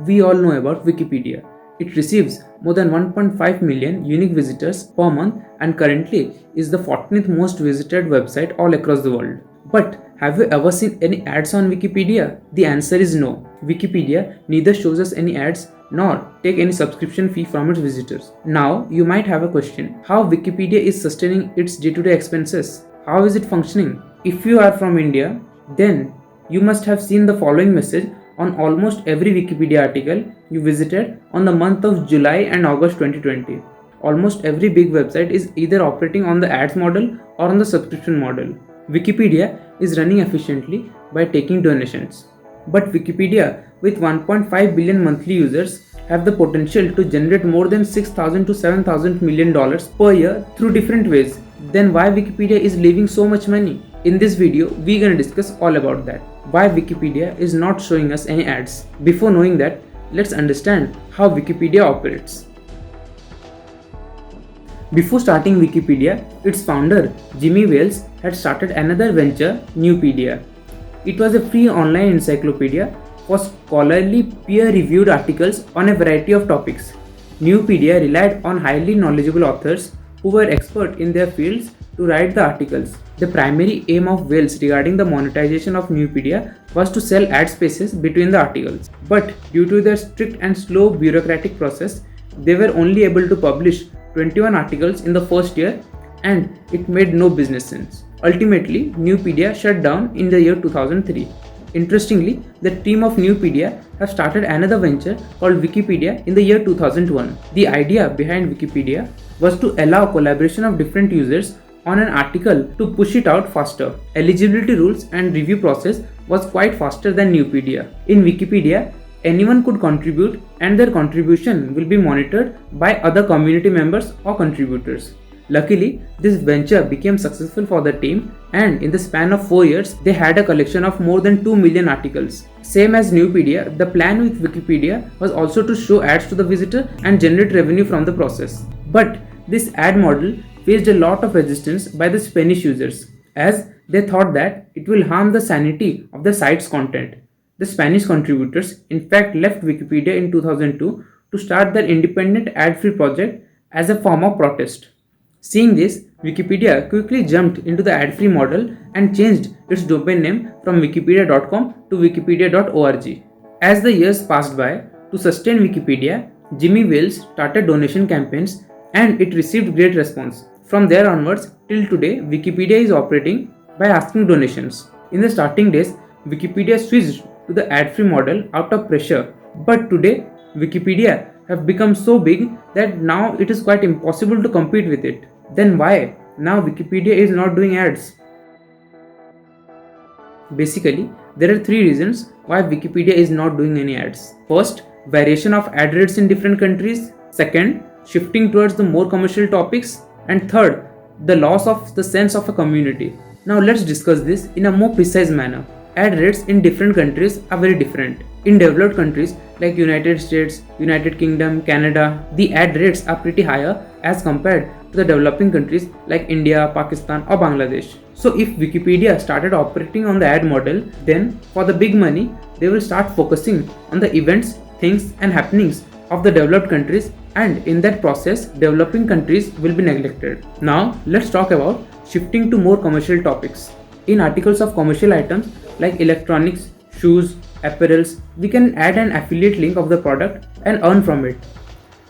We all know about Wikipedia. It receives more than 1.5 million unique visitors per month and currently is the 14th most visited website all across the world. But have you ever seen any ads on Wikipedia? The answer is no. Wikipedia neither shows us any ads nor take any subscription fee from its visitors. Now you might have a question: how Wikipedia is sustaining its day-to-day expenses? How is it functioning? If you are from India, then you must have seen the following message on almost every Wikipedia article you visited on the month of July and August 2020. Almost every big website is either operating on the ads model or on the subscription model. Wikipedia is running efficiently by taking donations. But Wikipedia, with 1.5 billion monthly users, have the potential to generate more than 6,000 to 7,000 million dollars per year through different ways. Then why Wikipedia is leaving so much money? In this video, we're gonna discuss all about that. Why Wikipedia is not showing us any ads. Before knowing that, let's understand how Wikipedia operates. Before starting Wikipedia, its founder, Jimmy Wales, had started another venture, Nupedia. It was a free online encyclopedia for scholarly peer-reviewed articles on a variety of topics. Nupedia relied on highly knowledgeable authors who were expert in their fields to write the articles. The primary aim of Wales regarding the monetization of Nupedia was to sell ad spaces between the articles. But due to their strict and slow bureaucratic process, they were only able to publish 21 articles in the first year, and it made no business sense. Ultimately, Nupedia shut down in the year 2003. Interestingly, the team of Nupedia have started another venture called Wikipedia in the year 2001. The idea behind Wikipedia was to allow collaboration of different users on an article to push it out faster. Eligibility rules and review process was quite faster than Nupedia. In Wikipedia, anyone could contribute and their contribution will be monitored by other community members or contributors. Luckily, this venture became successful for the team, and in the span of 4 years, they had a collection of more than 2 million articles. Same as Nupedia, the plan with Wikipedia was also to show ads to the visitor and generate revenue from the process. But this ad model faced a lot of resistance by the Spanish users, as they thought that it will harm the sanity of the site's content. The Spanish contributors in fact left Wikipedia in 2002 to start their independent ad-free project as a form of protest. Seeing this, Wikipedia quickly jumped into the ad-free model and changed its domain name from wikipedia.com to wikipedia.org. As the years passed by, to sustain Wikipedia, Jimmy Wales started donation campaigns and it received great response. From there onwards till today, Wikipedia is operating by asking donations. In the starting days, Wikipedia switched to the ad-free model out of pressure. But today, Wikipedia have become so big that now it is quite impossible to compete with it. Then why now Wikipedia is not doing ads? Basically, there are 3 reasons why Wikipedia is not doing any ads. First, variation of ad rates in different countries. Second, shifting towards the more commercial topics. And third, the loss of the sense of a community. Now let's discuss this in a more precise manner. Ad rates in different countries are very different. In developed countries like United States, United Kingdom, Canada, the ad rates are pretty higher as compared to the developing countries like India, Pakistan or Bangladesh. So if Wikipedia started operating on the ad model, then for the big money, they will start focusing on the events, things and happenings of the developed countries, and in that process, developing countries will be neglected. Now let's talk about shifting to more commercial topics. In articles of commercial items like electronics, shoes, apparels, we can add an affiliate link of the product and earn from it.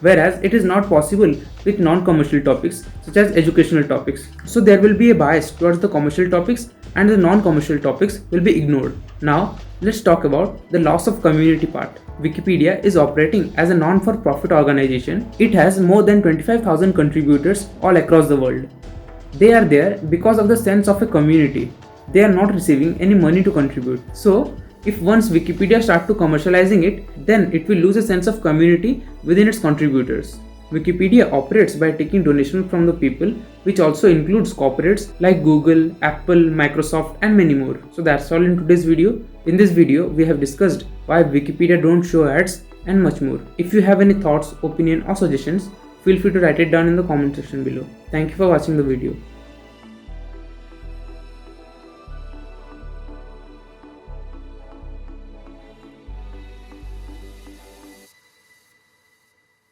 Whereas it is not possible with non-commercial topics such as educational topics. So there will be a bias towards the commercial topics and the non-commercial topics will be ignored. Now let's talk about the loss of community part. Wikipedia is operating as a non-for-profit organization. It has more than 25,000 contributors all across the world. They are there because of the sense of a community. They are not receiving any money to contribute. So if once Wikipedia starts to commercializing it, then it will lose a sense of community within its contributors. Wikipedia operates by taking donations from the people, which also includes corporates like Google, Apple, Microsoft and many more. So that's all in today's video. In this video, we have discussed why Wikipedia don't show ads and much more. If you have any thoughts, opinion or suggestions, feel free to write it down in the comment section below. Thank you for watching the video.